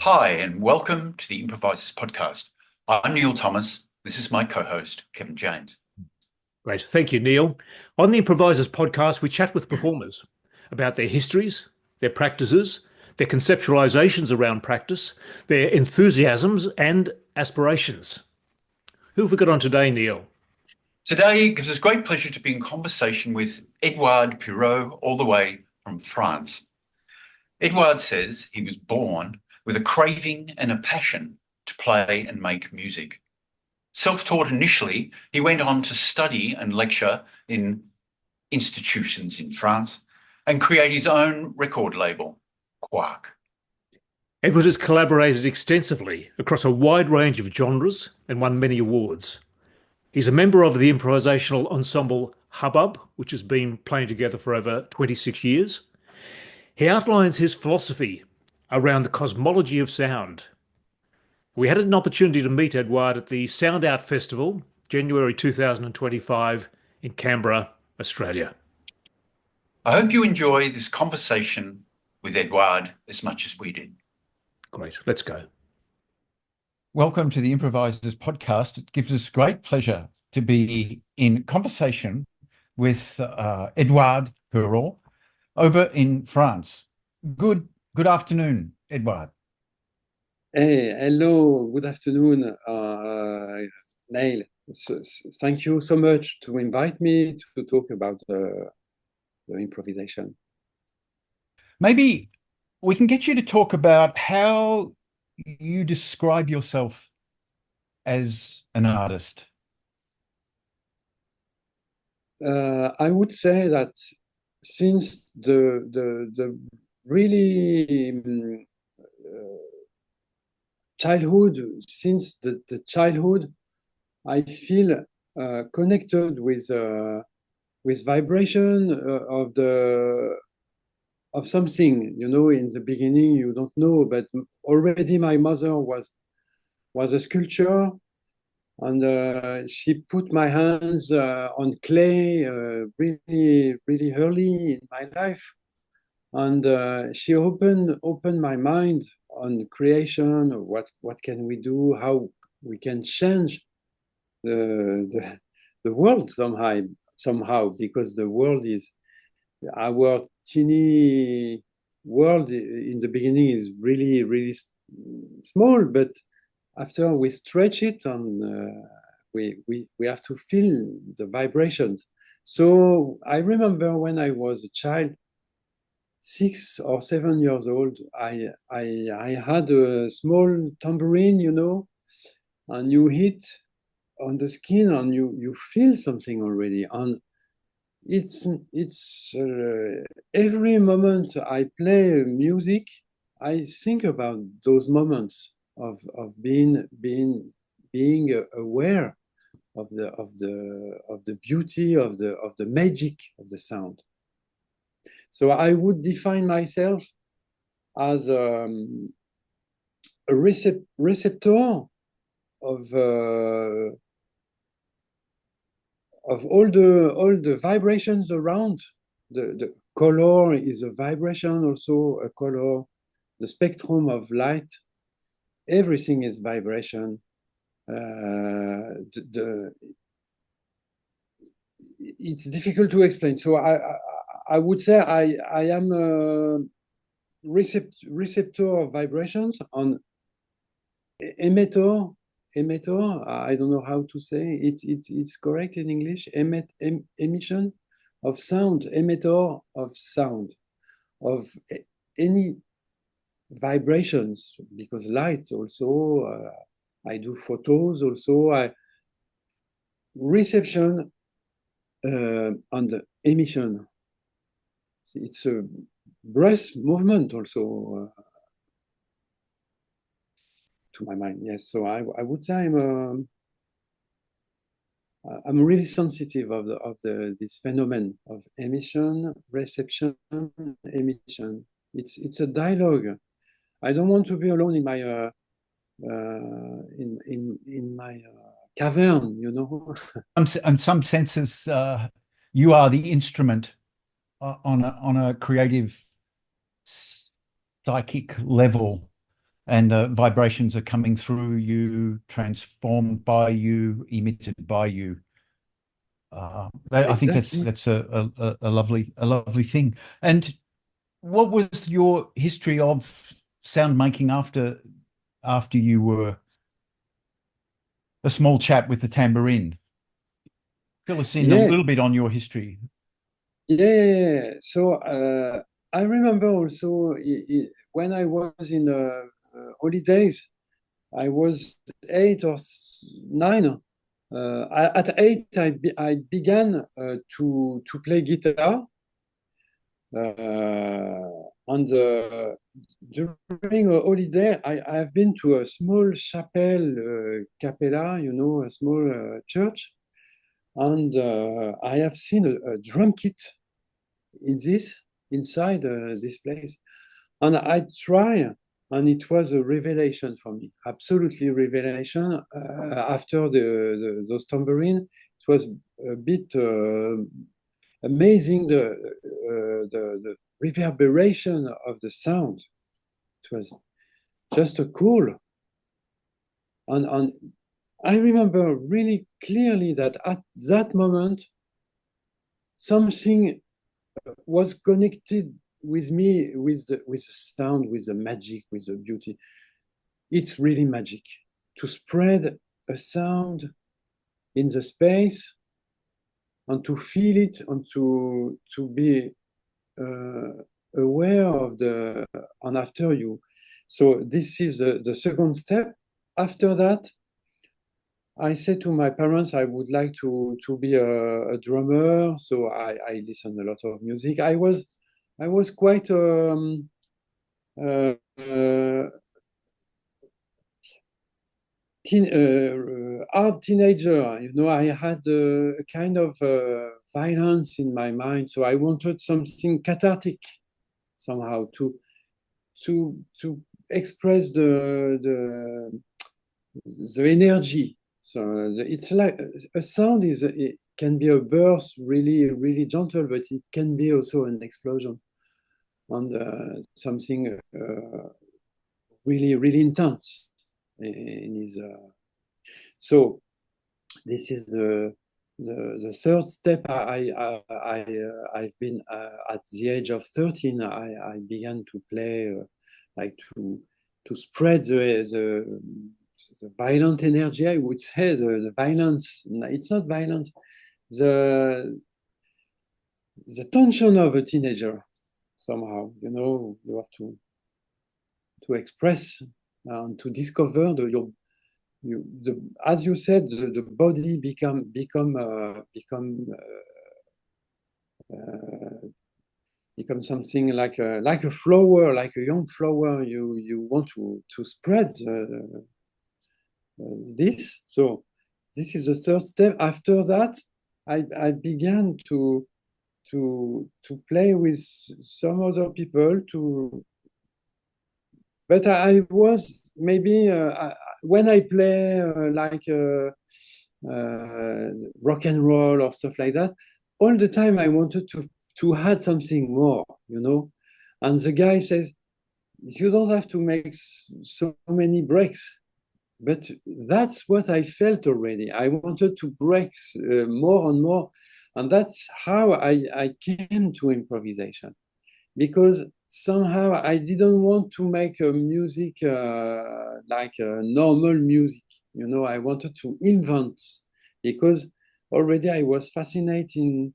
Hi, and welcome to the Improvisors podcast. I'm Neil Thomas. This is my co-host, Kevin James. Great. Thank you, Neil. On the Improvisers podcast, we chat with performers about their histories, their practices, their conceptualizations around practice, their enthusiasms and aspirations. Who have we got on today, Neil? Today, it gives us great pleasure to be in conversation with Edouard PERRAUD, all the way from France. Edouard says he was born with a craving and a passion to play and make music. Self-taught initially, he went on to study and lecture in institutions in France and create his own record label, Quark. Edward has collaborated extensively across a wide range of genres and won many awards. He's a member of the improvisational ensemble Hubbub, which has been playing together for over 26 years. He outlines his philosophy around the cosmology of sound. We had an opportunity to meet Edouard at the Sound Out Festival, January 2025 in Canberra, Australia. I hope you enjoy this conversation with Edouard as much as we did. Great, let's go. Welcome to the Improvisers podcast. It gives us great pleasure to be in conversation with Edouard PERRAUD over in France. Good afternoon, Edouard. Hey, hello, good afternoon, Neil. Thank you so much to invite me to talk about the improvisation. Maybe we can get you to talk about how you describe yourself as an artist. I would say that since the really childhood, since the childhood, I feel connected with vibration of something. You know, in the beginning you don't know, but already my mother was a sculptor, and she put my hands on clay really early in my life, and she opened my mind on creation. What can we do? How we can change the world somehow, because the world is our teeny world in the beginning is really small, but after we stretch it, and we have to feel the vibrations. So I remember when I was a child, 6 or 7 years old, I had a small tambourine, you know, and you hit on the skin and you feel something already. And it's every moment I play music, I think about those moments of being aware of the beauty of the magic of the sound. So I would define myself as a receptor of all the vibrations around. The color is a vibration, also a color. The spectrum of light, everything is vibration. It's difficult to explain. So I would say I am a receptor of vibrations, on emitter. I don't know how to say it. It's correct in English. Emission of sound, emitter of sound, of any vibrations, because light also. I do photos also. Reception and emission. It's a breath movement also, to my mind. Yes, so I would say I'm really sensitive of this phenomenon of emission, reception, emission. It's a dialogue. I don't want to be alone in my in my cavern, you know. In some senses, you are the instrument on a creative psychic level, and vibrations are coming through you, transformed by you, emitted by you. I think that's a lovely thing. And what was your history of sound making after you were a small chap with the tambourine? Fill us in a little bit on your history. Yeah. So I remember also when I was in holidays, I was 8 or 9. At 8, I began to play guitar. And during a holiday, I have been to a small chapel, capella, you know, a small church. And I have seen a drum kit inside this place. And I try, and it was a revelation for me, absolutely revelation. After those tambourine, it was a bit amazing, the reverberation of the sound. It was just a cool. And I remember really clearly that at that moment, something was connected with me, with the sound, with the magic, with the beauty. It's really magic to spread a sound in the space and to feel it and to be aware of the and after you. So this is the second step. After that, I said to my parents I would like to be a drummer. So I listened a lot of music. I was quite hard teenager. You know, I had a kind of violence in my mind. So I wanted something cathartic somehow to express the energy. So it's like a sound it can be a burst, really gentle, but it can be also an explosion and something really intense in his. So this is the third step. I've been at the age of 13. I began to play, like to spread the violent energy. I would say the violence. It's not violence. The tension of a teenager. Somehow, you know, you have to express and to discover as you said, the body become something like a flower, like a young flower. You want to spread this. So this is the third step. After that, I began to play with some other people but I was maybe when I play like rock and roll or stuff like that, all the time I wanted to add something more, you know. And the guy says, you don't have to make so many breaks. But that's what I felt already. I wanted to break more and more. And that's how I came to improvisation. Because somehow I didn't want to make a music like a normal music. You know, I wanted to invent, because already I was fascinated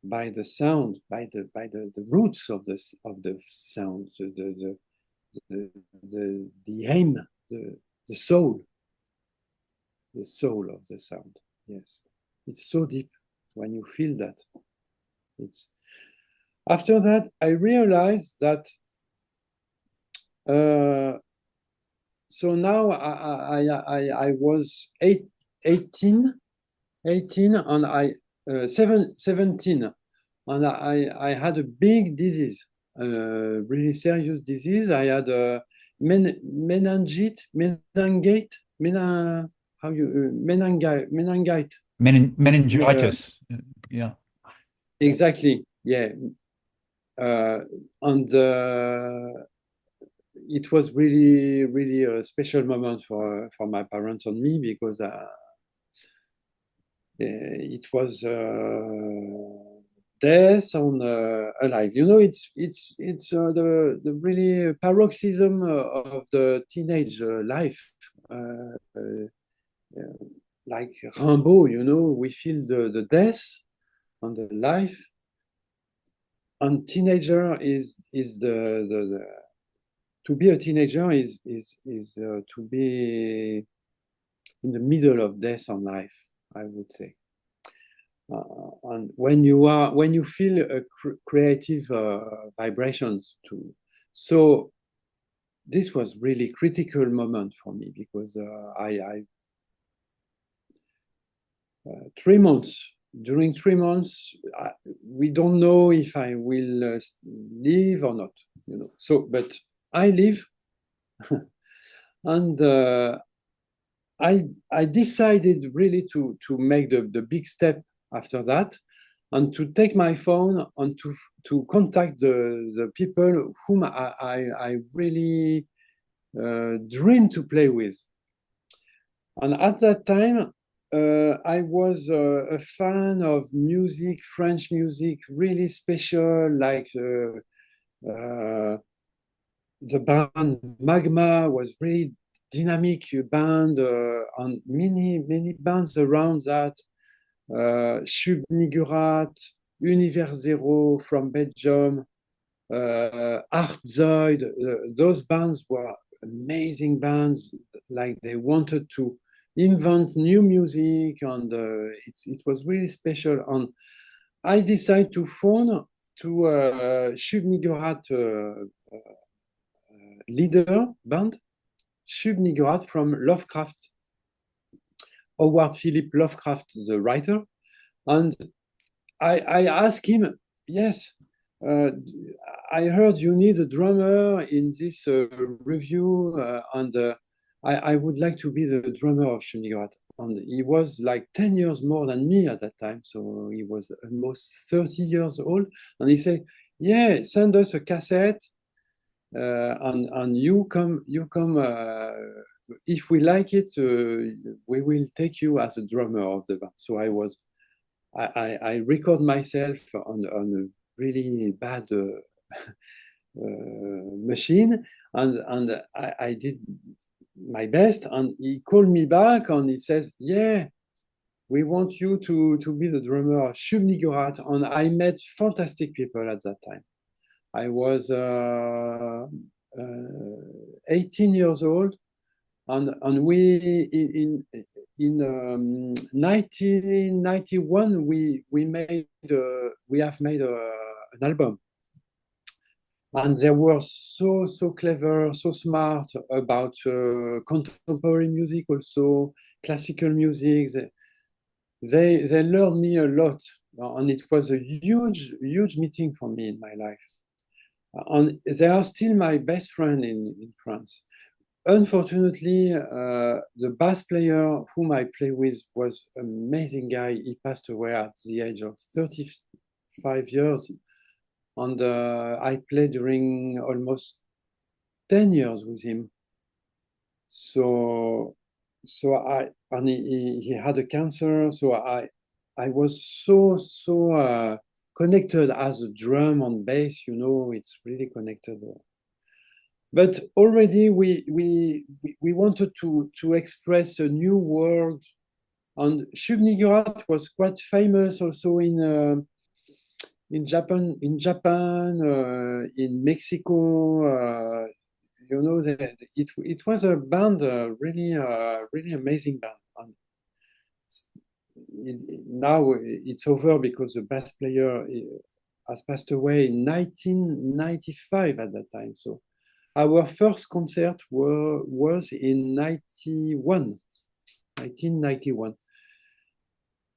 by the sound, by the roots of the sound, the aim, the soul of the sound. Yes, it's so deep when you feel that. It's after that I realized that. So now I was 18, and 17, and I had a big disease, really serious disease. I had a meningitis. Yeah. Exactly. Yeah. And it was really, really a special moment for my parents and me, because it was death on alive. You know, it's the really paroxysm of the teenage life. Like Rimbaud, you know, we feel the death and the life. And teenager is the to be a teenager is to be in the middle of death and life, I would say. And when you feel creative vibrations too. So this was really critical moment for me, because during 3 months, we don't know if I will live or not, you know. So, but I live, and I decided really to make the big step after that, and to take my phone and to contact the people whom I really dream to play with. And at that time, I was a fan of music, French music, really special, like the band Magma was really dynamic band, and many bands around that. Shub Nigurat, Univers Zero from Belgium, Art Zoid. Those bands were amazing bands. Like, they wanted to invent new music, and it was really special. And I decided to phone to Shub Nigurat leader band, Shub Nigurat from Lovecraft, Howard Philip Lovecraft, the writer. And I asked him, yes, I heard you need a drummer in this review, and I would like to be the drummer of Shub Nigurat. And he was like 10 years more than me at that time, so he was almost 30 years old. And he said, yeah, send us a cassette, and you come. If we like it, we will take you as a drummer of the band. So I record myself on a really bad machine, and I did my best. And he called me back, and he says, yeah, we want you to be the drummer of Shub Nigurat. And I met fantastic people at that time. I was 18 years old, and we in 1991 we have made an album, and they were so clever, so smart about contemporary music, also classical music. They learned me a lot, and it was a huge meeting for me in my life. And they are still my best friend in France. Unfortunately, the bass player whom I play with was an amazing guy. He passed away at the age of 35 years. And I played during almost 10 years with him. So he had a cancer. So I was so connected as a drum and bass, you know, it's really connected. But already we wanted to express a new world, and Shub Nigurat was quite famous also in Japan, in Mexico. You know, it was a band, really amazing band. And now it's over because the bass player has passed away in 1995 at that time. So our first concert was in 1991.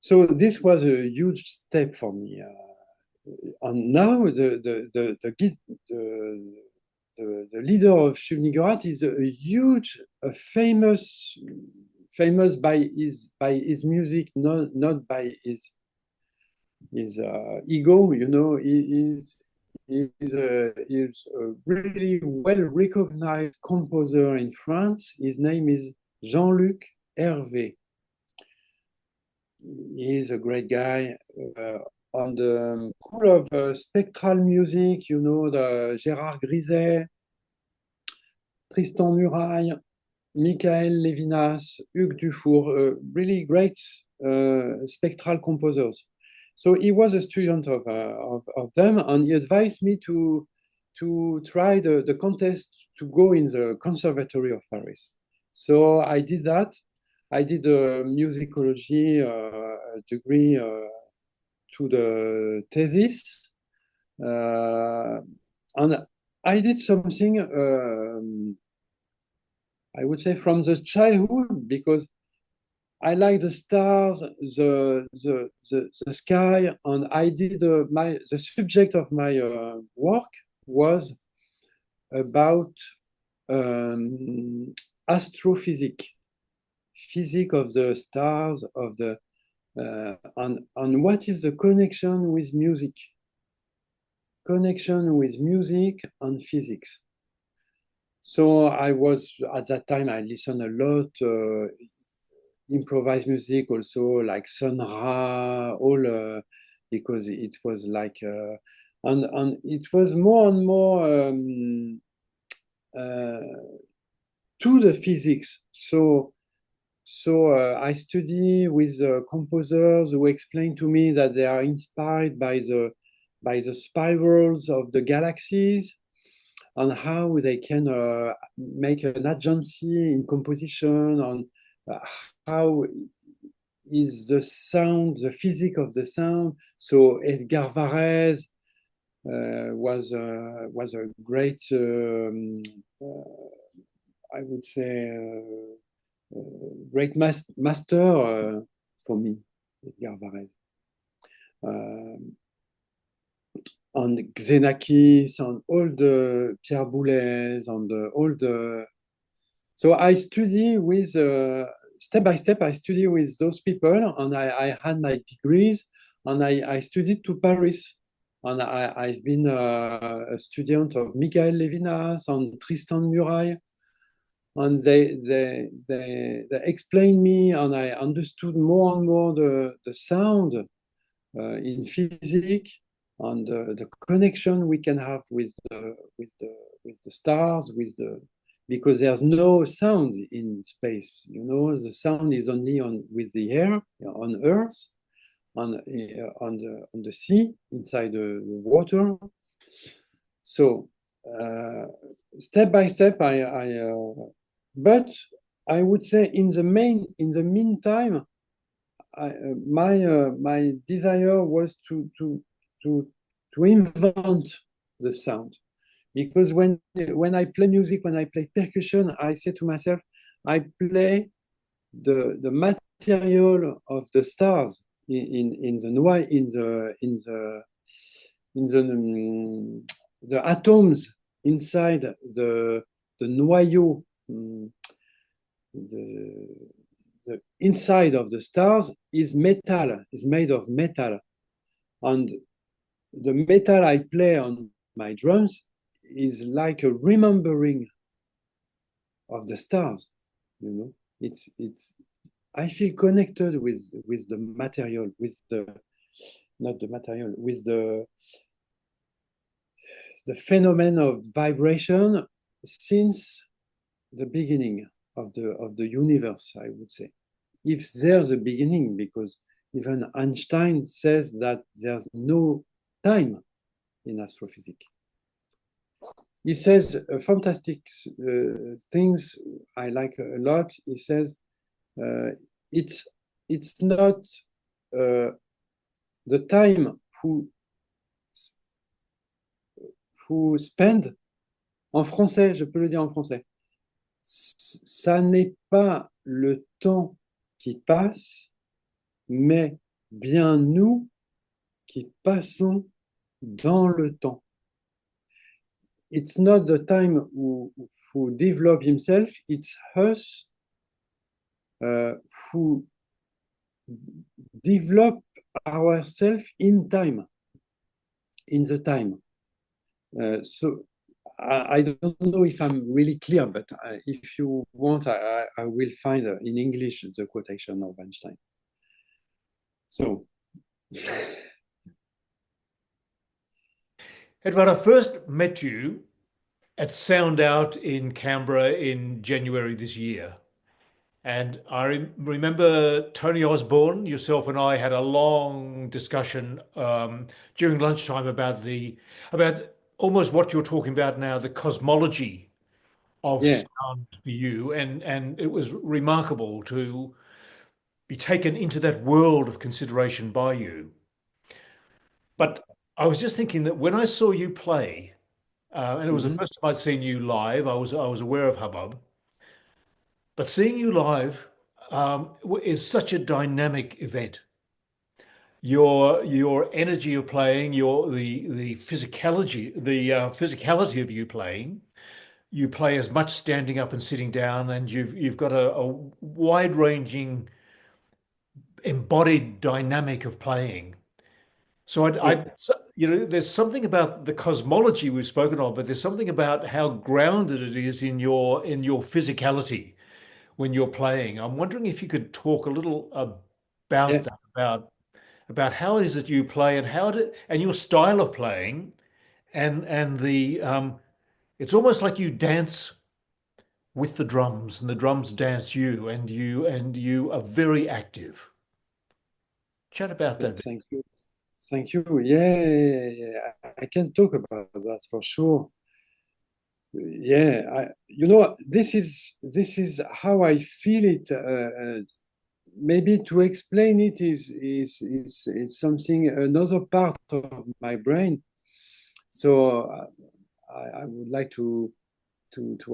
So this was a huge step for me. And now the leader of Shub Nigurat is famous by his music, not by his ego. You know, He's a really well-recognized composer in France. His name is Jean-Luc Hervé. He's a great guy. On the school of spectral music, you know, the Gérard Griset, Tristan Muraille, Michael Levinas, Hugues Dufour, really great spectral composers. So he was a student of them, and he advised me to try the contest to go in the Conservatory of Paris. So I did that. I did a musicology degree to the thesis, and I did something. I would say from the childhood, because I like the stars, the sky, and I did the subject of my work was about astrophysics, physics of the stars, of the and what is the connection with music and physics. So I was, at that time, I listened a lot, improvised music also, like Sun Ra, all, because it was like, and it was more and more to the physics. So I study with composers who explain to me that they are inspired by the spirals of the galaxies, on how they can make an agency in composition, on how is the sound, the physics of the sound. So Edgar Varèse was a great, I would say, great master for me, Edgar Varèse. On Xenakis, on all the Pierre Boulez, on all the. So I study with, step by step, I study with those people, and I had my degrees, and I studied to Paris. And I've been a student of Michael Levinas and Tristan Muraille. And they explained me, and I understood more and more the sound in physics, and the connection we can have with the stars, because there's no sound in space. You know, the sound is only with the air, on Earth, on the sea, inside the water. So step by step, but I would say in the meantime, my desire was to invent the sound, because when I play music, when I play percussion, I say to myself, I play the material of the stars in the atoms inside the noyau, the inside of the stars is metal, is made of metal, and the metal I play on my drums is like a remembering of the stars. You know, it's I feel connected with the material, with the not the material, with the phenomenon of vibration since the beginning of the universe, I would say. If there's a beginning, because even Einstein says that there's no time in astrophysics. He says fantastic things I like a lot. He says it's not the time who spend, en français, je peux le dire en français, ça n'est pas le temps qui passe, mais bien nous qui passons dans le temps. It's not the time who develop himself, it's us who develop ourselves in time, in the time. So I don't know if I'm really clear, but if you want, I will find in English the quotation of Einstein. So, Edward, I first met you at Sound Out in Canberra in January this year. And I remember Tony Osborne, yourself and I had a long discussion during lunchtime about almost what you're talking about now, the cosmology of yeah, sound for you, and it was remarkable to be taken into that world of consideration by you. But I was just thinking that when I saw you play, and it was the mhm, first time I'd seen you live, I was aware of Hubbub, but seeing you live is such a dynamic event. Your energy of playing, the physicality of you playing. You play as much standing up and sitting down, and you've got a wide-ranging, embodied dynamic of playing. So yeah, there's something about the cosmology we've spoken of, but there's something about how grounded it is in your physicality when you're playing. I'm wondering if you could talk a little about yeah. that, about how it is that you play and your style of playing, and the it's almost like you dance with the drums, and the drums dance you, and you are very active. Chat about that. Thank you, thank you. Yeah, yeah, yeah. I can talk about that for sure. Yeah, this is how I feel it. Maybe to explain it is something another part of my brain. So I would like to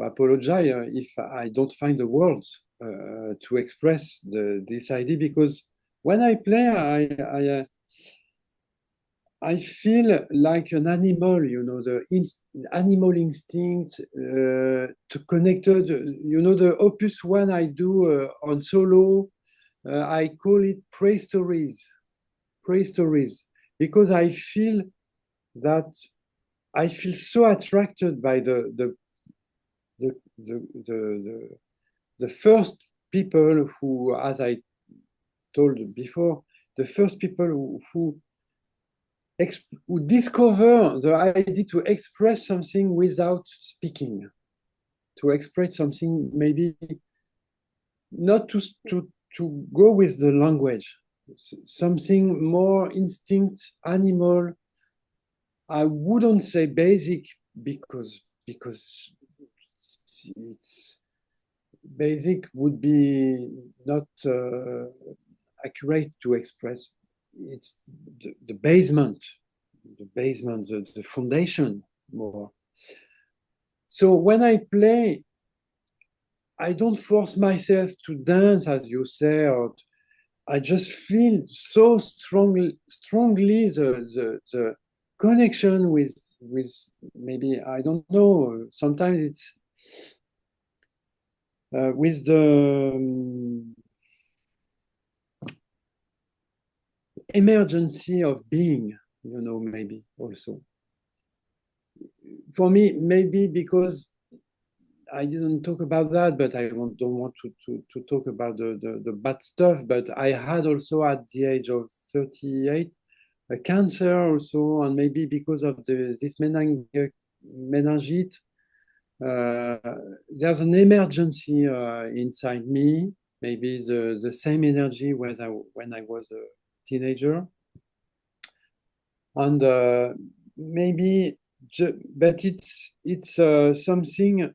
apologize if I don't find the words to express this idea, because when I play, I feel like an animal, animal instinct to connected. The opus one I do on solo, I call it prestories, because that I feel so attracted by the, the, the, the first people who, as I told before, the first people who discover the idea to express something without speaking, to express something maybe not to go with the language, something more instinct, animal. I wouldn't say basic because it's basic would be not accurate to express. It's the basement, the foundation more. So when I play, I don't force myself to dance, as you say, or I just feel so strongly the connection with maybe, I don't know. Sometimes it's with the emergency of being, maybe also. For me, maybe because I didn't talk about that, but I don't want to talk about the bad stuff. But I had also at the age of 38 a cancer also, and maybe because of this meningite, there's an emergency inside me. Maybe the same energy when I was a teenager, and maybe, but it's something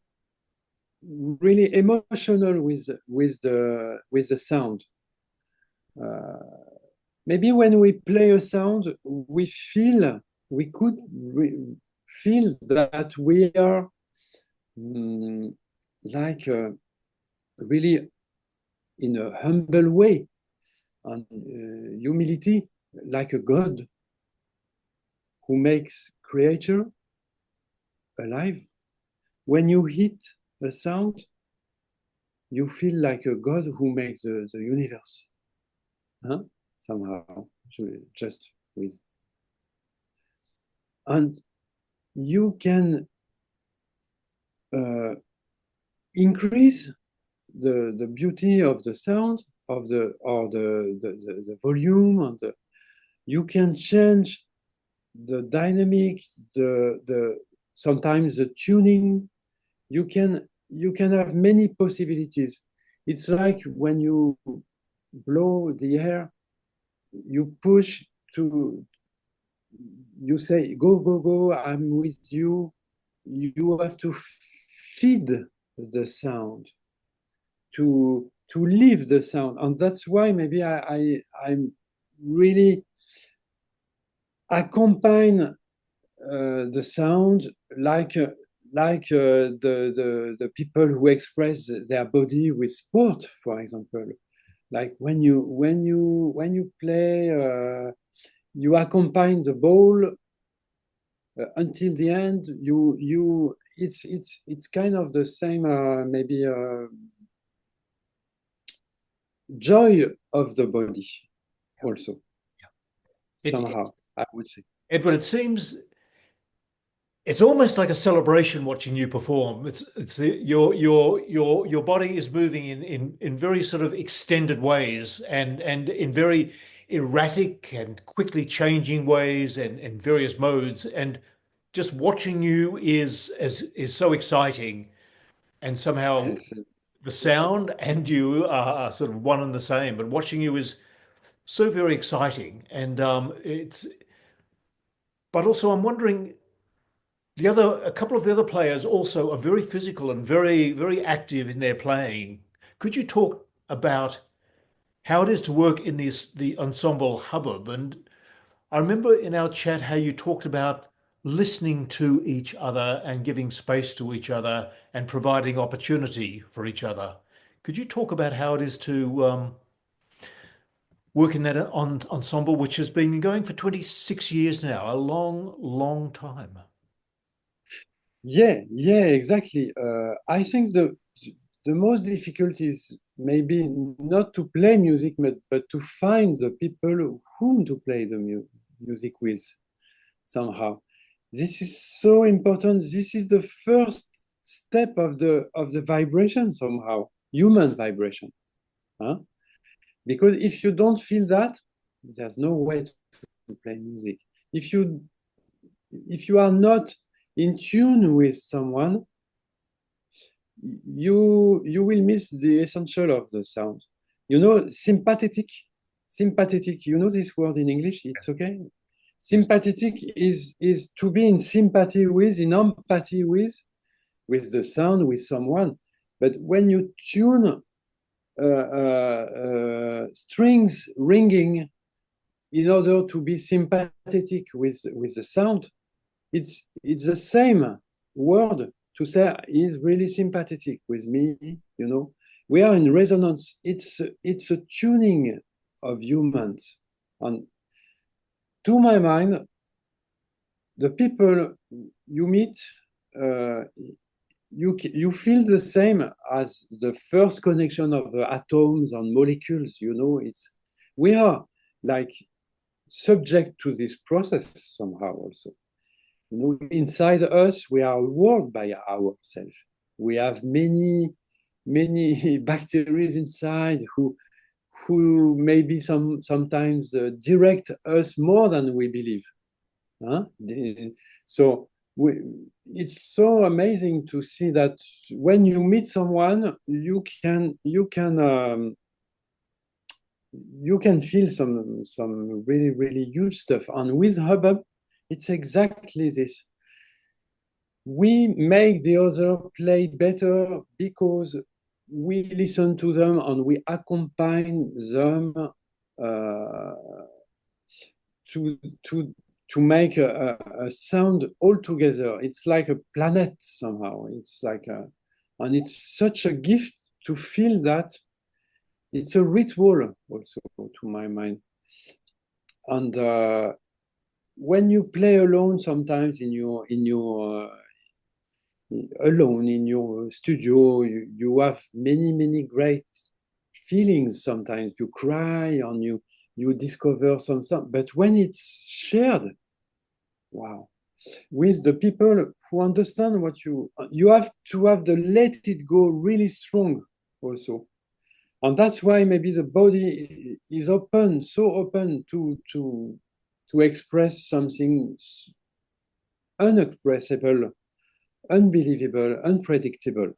really emotional with the sound. Maybe when we play a sound, we could feel that we are like really in a humble way and humility, like a God who makes creature alive. When you hit a sound, you feel like a God who makes the universe. Huh? Somehow, just with. And you can increase the beauty of the sound of the volume, and you can change the dynamic, the sometimes the tuning. You can have many possibilities. It's like when you blow the air, you push to, you say, go, go, go, I'm with you. You have to feed the sound, to live the sound. And that's why maybe I'm really accompany the sound like the people who express their body with sport, for example. Like when you play, you accompany the ball until the end. It's kind of the same, maybe joy of the body also. Somehow, I would say. Edward, it seems it's almost like a celebration watching you perform. Your body is moving in very sort of extended ways, and in very erratic and quickly changing ways, and in various modes. And just watching you is so exciting, and somehow the sound and you are sort of one and the same. But watching you is so very exciting, and But also, I'm wondering, a couple of the other players also are very physical and very active in their playing. Could you talk about how it is to work in the ensemble Hubbub? And I remember in our chat how you talked about listening to each other and giving space to each other and providing opportunity for each other. Could you talk about how it is to work in that ensemble, which has been going for 26 years now, a long time? Yeah, exactly. I think the most difficult is maybe not to play music, but to find the people whom to play the music with somehow. This is so important. This is the first step of the vibration somehow, human vibration. Huh? Because if you don't feel that, there's no way to play music. If you are not in tune with someone, you will miss the essential of the sound. You know, sympathetic. You know this word in English? It's okay. Sympathetic is to be in sympathy with, in empathy with the sound, with someone. But when you tune strings ringing in order to be sympathetic with the sound, it's the same word to say he's really sympathetic with me. You know, we are in resonance. It's a tuning of humans, and to my mind, the people you meet, you feel the same as the first connection of the atoms and molecules. You know, we are like subject to this process somehow also. You know, inside us, we are a world by ourselves. We have many bacteria inside who maybe sometimes direct us more than we believe. Huh? So it's so amazing to see that when you meet someone, you can feel some really huge stuff. And with Hubbub, it's exactly this. We make the other play better because we listen to them and we accompany them to make a sound all together. It's like a planet somehow. It's like and it's such a gift to feel that. It's a ritual also, to my mind. And when you play alone, sometimes alone in your studio, you have many great feelings. Sometimes you cry and you discover something. But when it's shared, wow, with the people who understand what you have to have the let it go really strong also. And that's why maybe the body is open, so open to express something unexpressible, unbelievable, unpredictable.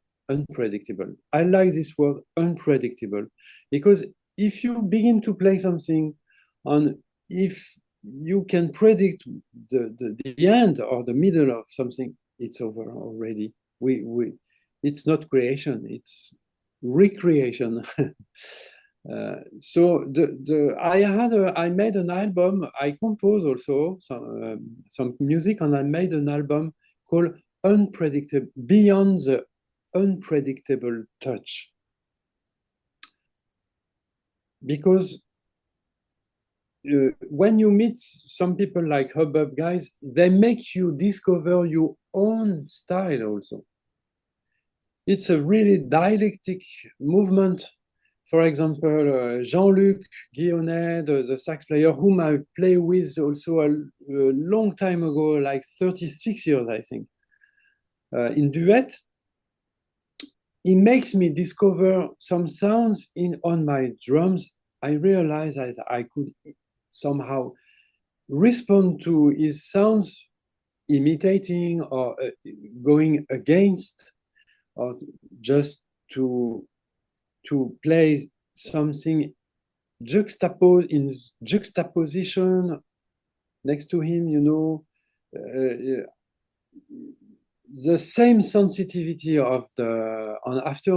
I like this word unpredictable, because if you begin to play something and if you can predict the end or the middle of something, it's over already. It's not creation, it's recreation. So I made an album. I composed also some music, and I made an album called Unpredictable, Beyond the Unpredictable Touch, because when you meet some people like Hubbub guys, they make you discover your own style also. It's a really dialectic movement. For example, Jean-Luc Guillonnet, the sax player, whom I play with also a long time ago, like 36 years, I think, in duet, he makes me discover some sounds on my drums. I realized that I could somehow respond to his sounds, imitating or going against, or just to play something in juxtaposition next to him, you know, the same sensitivity of and after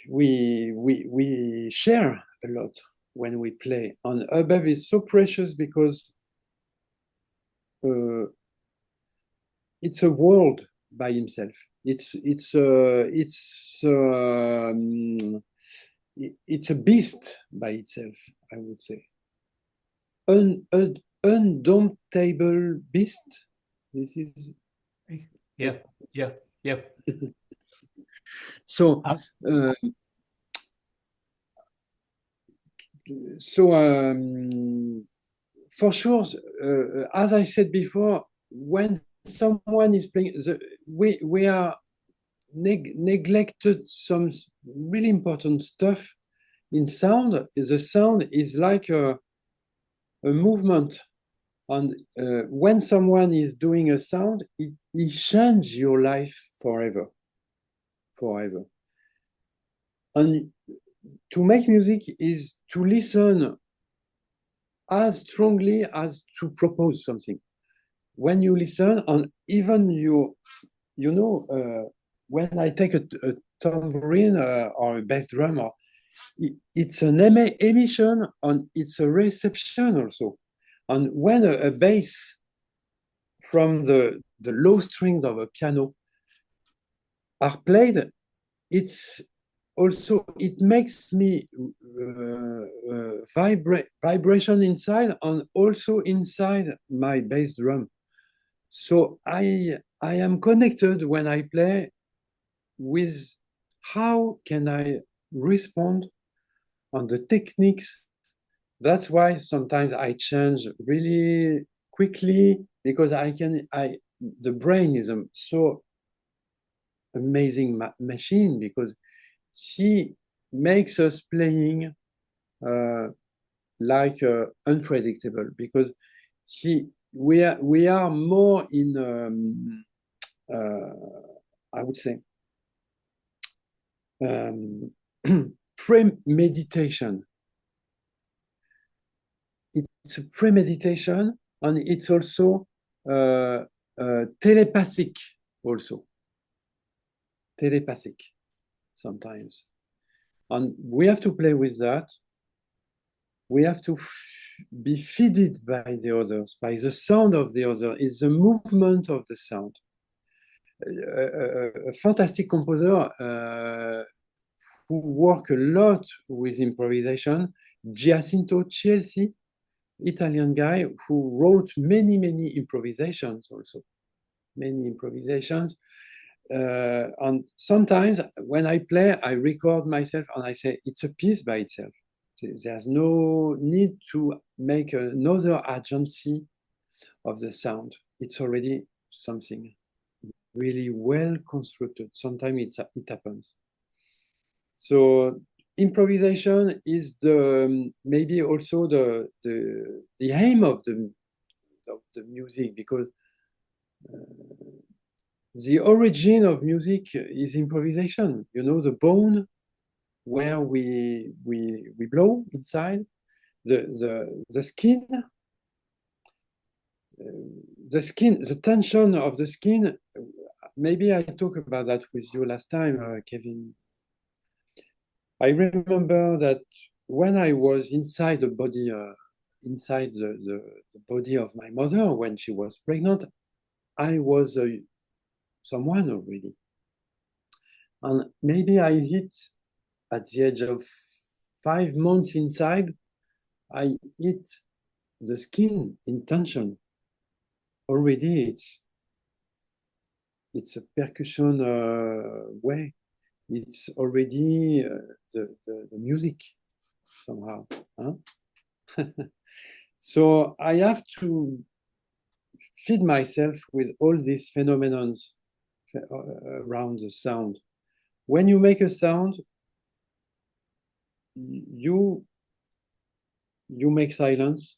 we share a lot when we play. And Hubbub is so precious because it's a world by himself. It's a beast by itself, I would say. Undomptable beast. This is yeah. So for sure, as I said before, when someone is playing, we are neglected some really important stuff in sound. The sound is like a movement, and when someone is doing a sound, it changes your life forever. And to make music is to listen as strongly as to propose something. When you listen, and even when I take a tambourine or a bass drum, it's an emission and it's a reception also. And when a bass from the low strings of a piano are played, it makes me vibration inside and also inside my bass drum. So I am connected when I play with how can I respond on the techniques. That's why sometimes I change really quickly, because the brain is so amazing machine, because she makes us playing like unpredictable, because we are more in I would say premeditation. It's a premeditation, and it's also telepathic sometimes. And we have to play with that. We have to be fed by the others, by the sound of the other. It's the movement of the sound. A fantastic composer who worked a lot with improvisation, Giacinto Chelsea, Italian guy who wrote many improvisations also. Many improvisations. And sometimes when I play, I record myself and I say, it's a piece by itself. There's no need to make another agency the sound. It's already something really well constructed. Sometimes it happens. So improvisation is the maybe also the aim of the music, because the origin of music is improvisation. You know, the bone where we blow inside, the skin, the tension of the skin. Maybe I talked about that with you last time, Kevin. I remember that when I was inside the body, inside the body of my mother when she was pregnant, I was someone already. And maybe I hit at the age of 5 months inside, I hit the skin in tension. Already it's a percussion way. It's already the music somehow. Huh? So I have to feed myself with all these phenomena around the sound. When you make a sound, you make silence,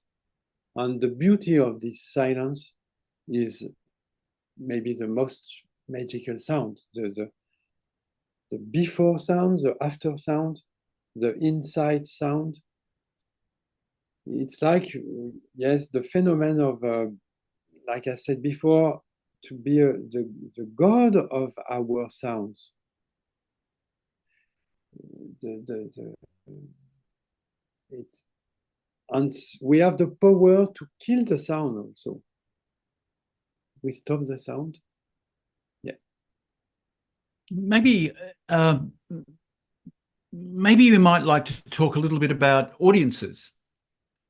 and the beauty of this silence is maybe the most magical sound. The before sound, the after sound, the inside sound. It's like, yes, the phenomenon of, like I said before, to be the god of our sounds. And we have the power to kill the sound also. We stop the sound. Maybe maybe we might like to talk a little bit about audiences.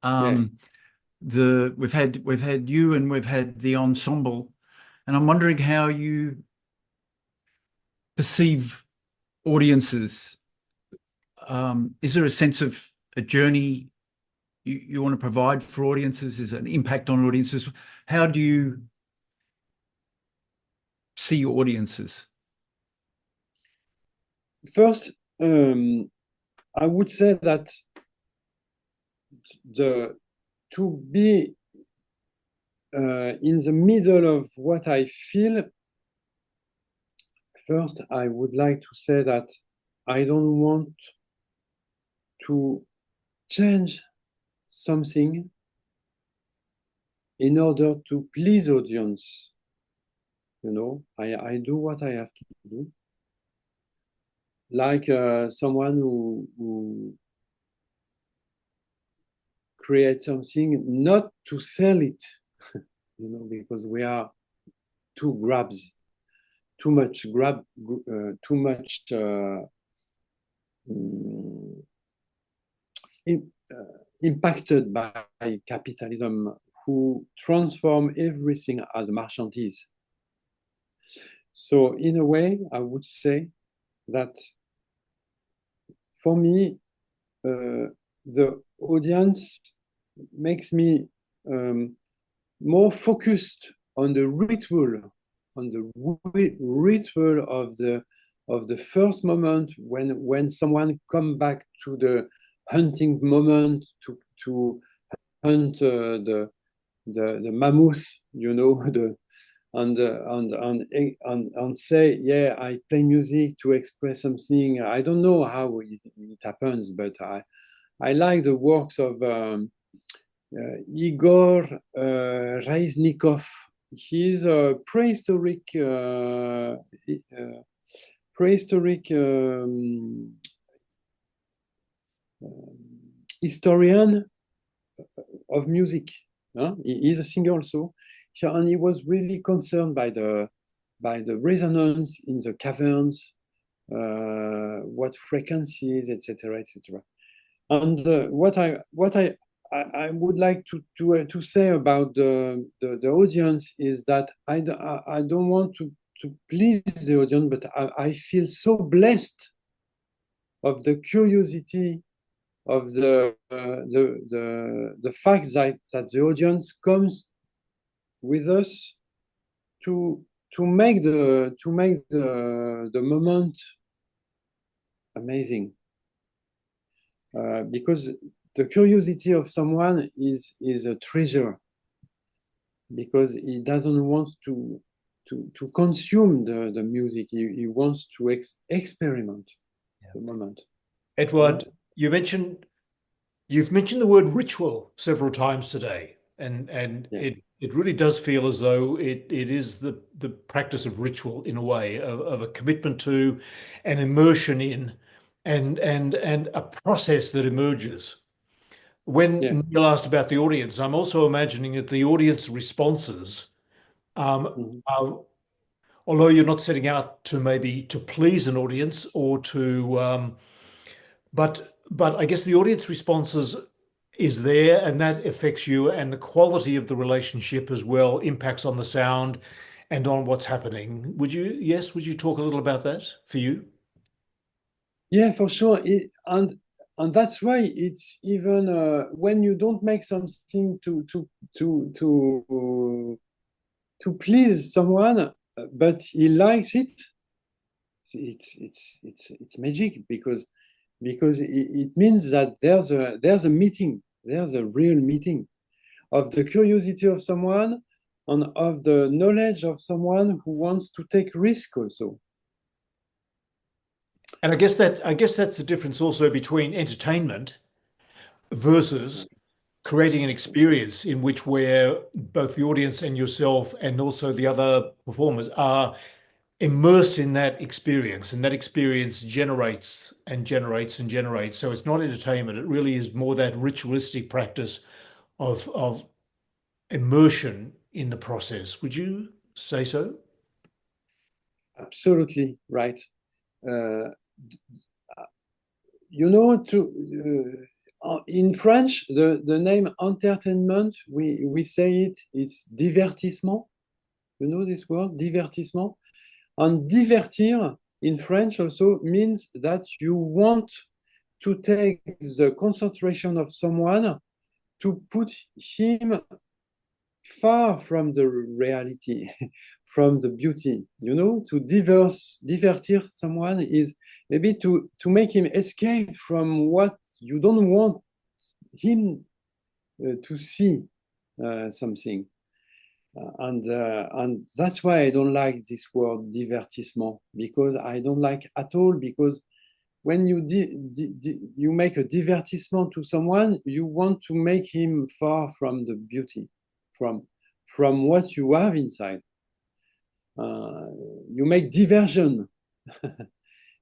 We've had you and we've had the ensemble, and I'm wondering how you perceive audiences. Is there a sense of a journey you want to provide for audiences? Is there an impact on audiences? How do you see audiences? First, I would say that to be in the middle of what I feel, first, I would like to say that I don't want to change something in order to please audience. You know, I do what I have to do. Like someone who creates something not to sell it, you know, because we are too much impacted by capitalism, who transform everything as merchandise. So in a way, I would say that for me, the audience makes me more focused on the ritual, of the first moment when someone come back to the hunting moment to hunt the mammoth, you know, and say, yeah, I play music to express something. I don't know how it happens, but I like the works of Igor Reznikov. He's a prehistoric historian of music. He is a singer also, and he was really concerned by the resonance in the caverns, what frequencies, etc., etc. And what I would like to say about the audience is that I don't want to please the audience, but I feel so blessed of the curiosity of the fact that the audience comes with us to make the moment amazing, because the curiosity of someone is a treasure, because he doesn't want to consume the music. He wants to experiment the moment. Edward, you've mentioned the word ritual several times today, and Yeah. it really does feel as though it is the practice of ritual in a way, of a commitment to, an immersion in, and a process that emerges. When Yeah. Neil asked about the audience, I'm also imagining that the audience responses, are, although you're not setting out to maybe to please an audience or to, but I guess the audience responses is there, and that affects you, and the quality of the relationship as well impacts on the sound and on what's happening. Would you talk a little about that for you? Yeah, for sure. And that's why it's even when you don't make something to please someone, but he likes it. It's magic, because it means that there's a meeting, there's a real meeting of the curiosity of someone and of the knowledge of someone who wants to take risk also. And I guess that's the difference also between entertainment versus creating an experience in which where both the audience and yourself and also the other performers are immersed in that experience, and that experience generates and generates and generates. So it's not entertainment. It really is more that ritualistic practice of immersion in the process. Would you say so? Absolutely right. Uh, you know, in French, the name entertainment, we say it's divertissement. You know this word, divertissement? And divertir in French also means that you want to take the concentration of someone to put him far from the reality, from the beauty. You know, to divertir someone is maybe to make him escape from what you don't want him to see something. And that's why I don't like this word divertissement, because I don't like at all, because when you you make a divertissement to someone, you want to make him far from the beauty, from what you have inside. You make diversion,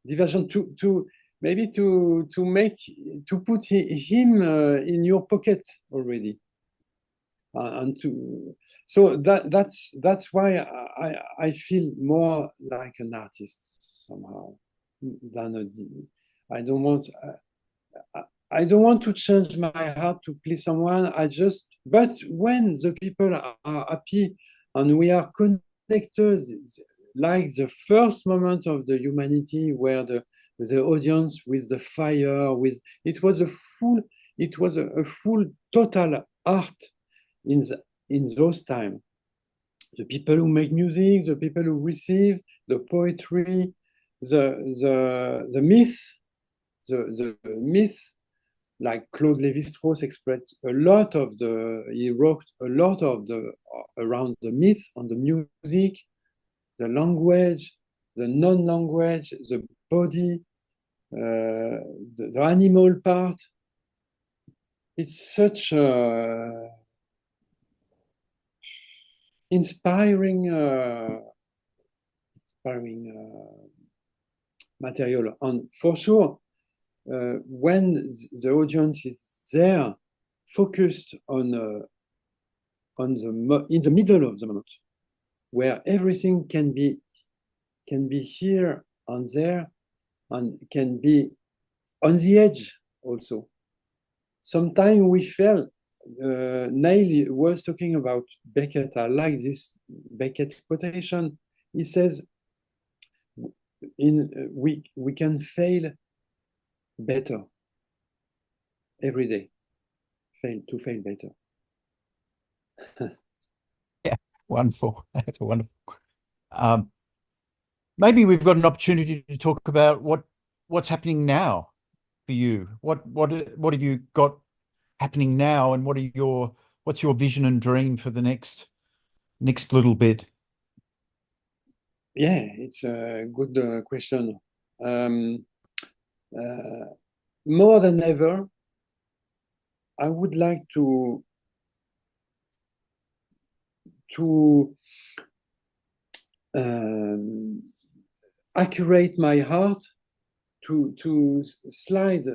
diversion to maybe to put him in your pocket already. So that's why I feel more like an artist somehow than I don't want I don't want to change my heart to please someone. But when the people are happy and we are connected, like the first moment of the humanity, where the audience with the fire, with it was a full total art in those times. The people who make music, the people who receive the poetry, the myth, like Claude Lévi-Strauss expressed a lot of he wrote a lot of around the myth on the music, the language, the non-language, the body, the animal part. It's such a inspiring material. And for sure, when the audience is there, focused on in the middle of the moment, where everything can be here and there, and can be on the edge also. Sometimes we felt Neil was talking about Beckett. I like this Beckett quotation. He says, we can fail better every day. Fail better. Wonderful. That's wonderful. Maybe we've got an opportunity to talk about what's happening now for you. What have you got happening now, and what's your vision and dream for the next little bit? Yeah, it's a good question. More than ever, I would like to accurate my heart, to slide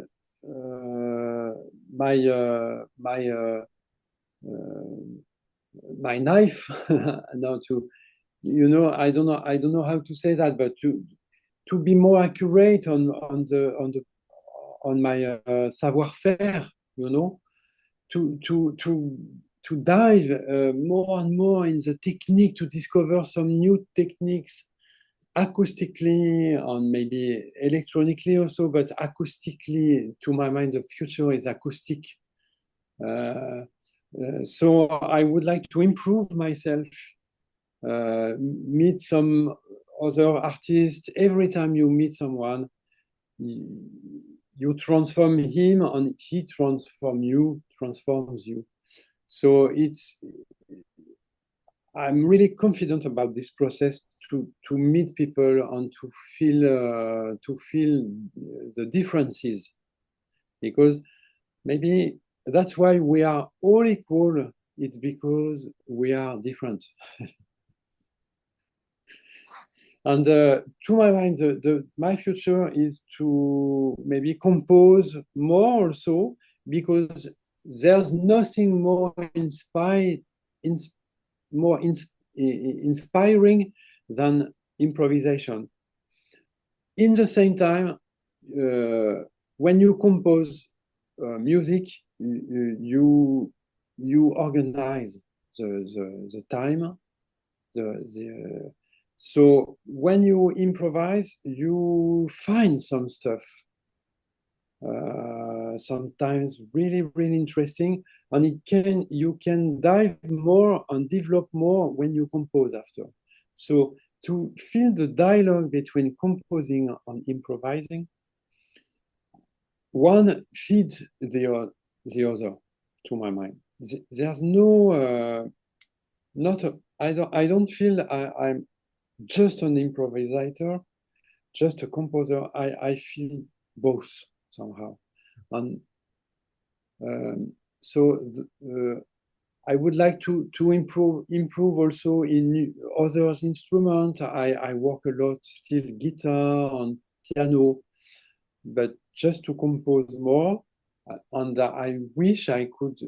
my knife now, to, I don't know how to say that, but to be more accurate on my savoir-faire, to dive more and more in the technique, to discover some new techniques acoustically and maybe electronically also, but acoustically, to my mind, the future is acoustic. So I would like to improve myself, meet some other artists. Every time you meet someone, you transform him and he transforms you. So I'm really confident about this process, to meet people and to feel the differences, because maybe that's why we are all equal. It's because we are different. And to my mind, my future is to maybe compose more also, because there's nothing more inspiring than improvisation. In the same time, when you compose music, you organize the time. So when you improvise, you find some stuff, sometimes really, really interesting, and you can dive more and develop more when you compose after. So to feel the dialogue between composing and improvising, one feeds the other, to my mind. There's no I don't feel I'm just an improviser, just a composer. I feel both somehow. And so I would like to improve also in other instruments. I work a lot still guitar and piano, but just to compose more. And I wish I could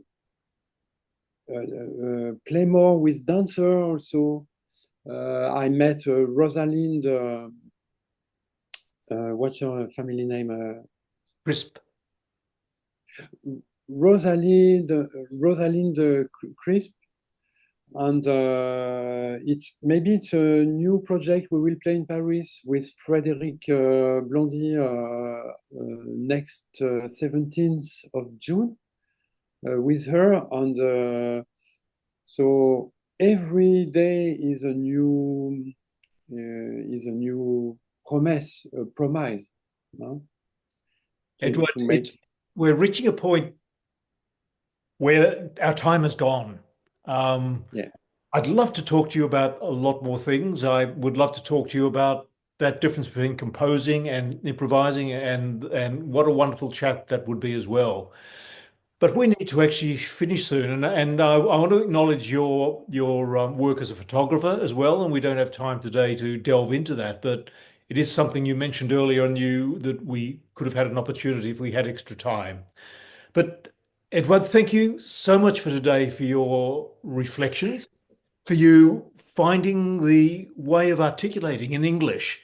play more with dancer also. I met Rosalind. What's her family name? Crisp. Rosalind Crisp, and it's a new project we will play in Paris with Frédéric Blondy next 17th of June with her, and so every day is a new promise. No? Edward, we're reaching a point where our time is gone. Yeah. I'd love to talk to you about a lot more things. I would love to talk to you about that difference between composing and improvising, and what a wonderful chat that would be as well. But we need to actually finish soon, and I want to acknowledge your work as a photographer as well. And we don't have time today to delve into that, but it is something you mentioned earlier, and that we could have had an opportunity if we had extra time. But Edward, thank you so much for today, for your reflections, for you finding the way of articulating in English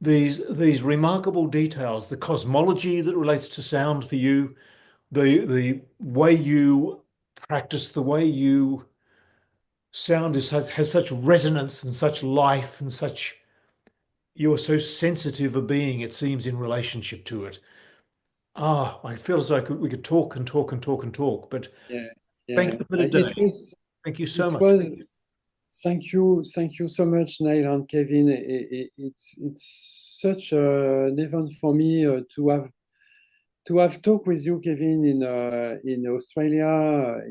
these remarkable details, the cosmology that relates to sound for you, the way you practice, the way you sound has such resonance and such life, and such, you're so sensitive a being, it seems, in relationship to it. I feel as though we could talk and talk and talk and talk, but Yeah. thank you for today. Thank you so much. Thank you so much, Neil and Kevin. It's such an event for me to have talked with you, Kevin, in Australia.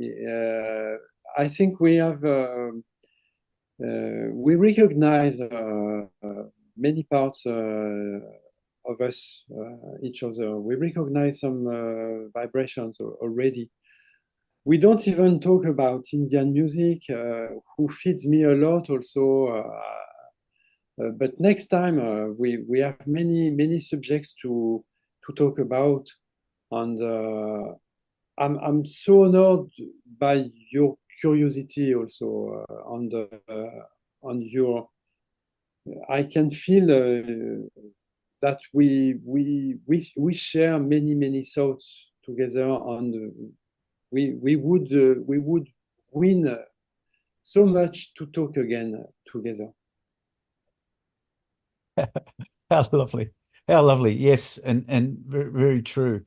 I think we recognize many parts of us, each other. We recognize some vibrations already. We don't even talk about Indian music, who feeds me a lot also. But next time we have many subjects to talk about, and I'm so honored by your curiosity also, on your. I can feel that we share many thoughts together, and we would win so much to talk again together. How lovely. How lovely. Yes, and very, very true.